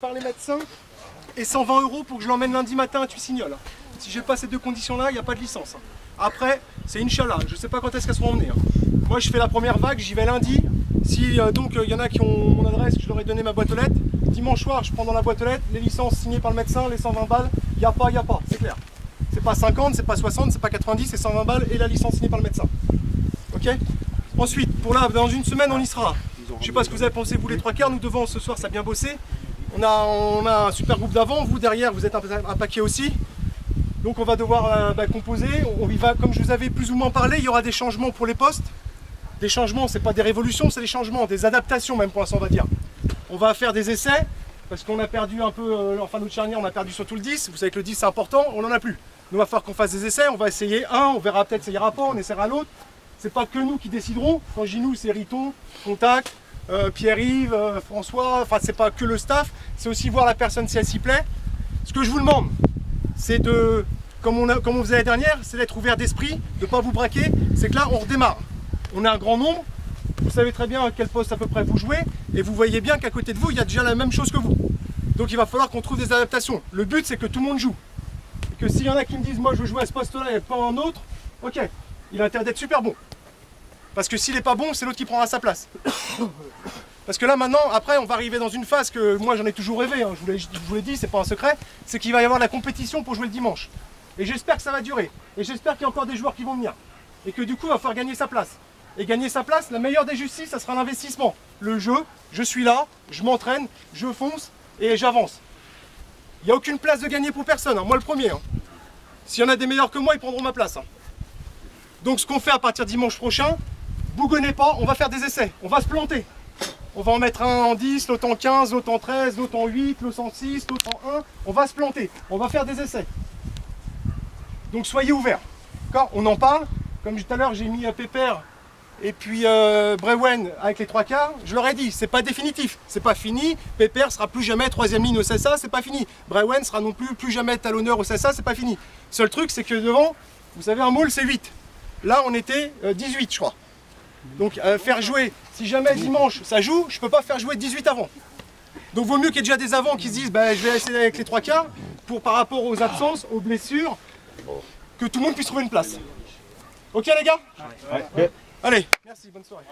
par les médecins et 120 € pour que je l'emmène lundi matin à Tussignol. Si j'ai pas ces deux conditions-là, il n'y a pas de licence. Après, c'est Inch'Allah, je sais pas quand est-ce qu'elles seront emmenées. Moi, je fais la première vague, j'y vais lundi. Si donc il y en a qui ont mon adresse, je leur ai donné ma boîte aux lettres. Dimanche soir, je prends dans la boîte aux lettres les licences signées par le médecin, les 120 balles. Il n'y a pas, c'est clair. C'est pas 50, c'est pas 60, c'est pas 90, c'est 120 balles et la licence signée par le médecin. Ok? Ensuite, pour là, dans une semaine, on y sera. Je sais pas ce que vous avez pensé, vous les trois quarts. Nous devant ce soir, ça a bien bossé. On a un super groupe d'avant. Vous derrière, vous êtes un paquet aussi. Donc on va devoir composer. On y va, comme je vous avais plus ou moins parlé, il y aura des changements pour les postes. Des changements, c'est pas des révolutions, c'est des changements, des adaptations même pour l'instant, on va dire. On va faire des essais parce qu'on a perdu un peu, enfin notre charnière, on a perdu surtout le 10. Vous savez que le 10 c'est important, on n'en a plus. Nous, il va falloir qu'on fasse des essais. On va essayer un, on verra peut-être ça ira pas, on essaiera l'autre. C'est pas que nous qui déciderons. Quand je dis nous, c'est Riton, Contact, Pierre-Yves, François, enfin c'est pas que le staff, c'est aussi voir la personne si elle s'y plaît. Ce que je vous demande, c'est de, comme on faisait l'année dernière, c'est d'être ouvert d'esprit, de ne pas vous braquer. C'est que là, on redémarre. On a un grand nombre, vous savez très bien à quel poste à peu près vous jouez, et vous voyez bien qu'à côté de vous, il y a déjà la même chose que vous. Donc il va falloir qu'on trouve des adaptations. Le but, c'est que tout le monde joue. Et que s'il y en a qui me disent, moi je veux jouer à ce poste-là et pas un autre, ok, il a intérêt d'être super bon. Parce que s'il n'est pas bon, c'est l'autre qui prendra sa place. Parce que là maintenant, après, on va arriver dans une phase que moi j'en ai toujours rêvé, hein, je vous l'ai dit, c'est pas un secret, c'est qu'il va y avoir la compétition pour jouer le dimanche. Et j'espère que ça va durer. Et j'espère qu'il y a encore des joueurs qui vont venir. Et que du coup, il va falloir gagner sa place. Et gagner sa place, la meilleure des justices, ça sera l'investissement. Le jeu, je suis là, je m'entraîne, je fonce et j'avance. Il n'y a aucune place de gagner pour personne, hein, moi le premier. Hein. S'il y en a des meilleurs que moi, ils prendront ma place. Hein. Donc ce qu'on fait à partir de dimanche prochain, bougonnez pas, on va faire des essais, on va se planter. On va en mettre un en 10, l'autre en 15, l'autre en 13, l'autre en 8, l'autre en 6, l'autre en 1. On va se planter, on va faire des essais. Donc soyez ouverts. D'accord ? On en parle. Comme tout à l'heure, j'ai mis Pépère et puis Brewen avec les trois quarts. Je leur ai dit, c'est pas définitif, c'est pas fini. Pépère sera plus jamais troisième ligne au CSA, c'est pas fini. Brewen sera non plus jamais talonneur au CSA, c'est pas fini. Seul truc, c'est que devant, vous savez, un môle, c'est 8. Là, on était 18, je crois. Donc, faire jouer, si jamais dimanche ça joue, je peux pas faire jouer 18 avant. Donc, vaut mieux qu'il y ait déjà des avants qui se disent, bah, je vais essayer avec les trois quarts, pour par rapport aux absences, aux blessures, que tout le monde puisse trouver une place. Ok, les gars ? Ouais. Allez, merci, bonne soirée.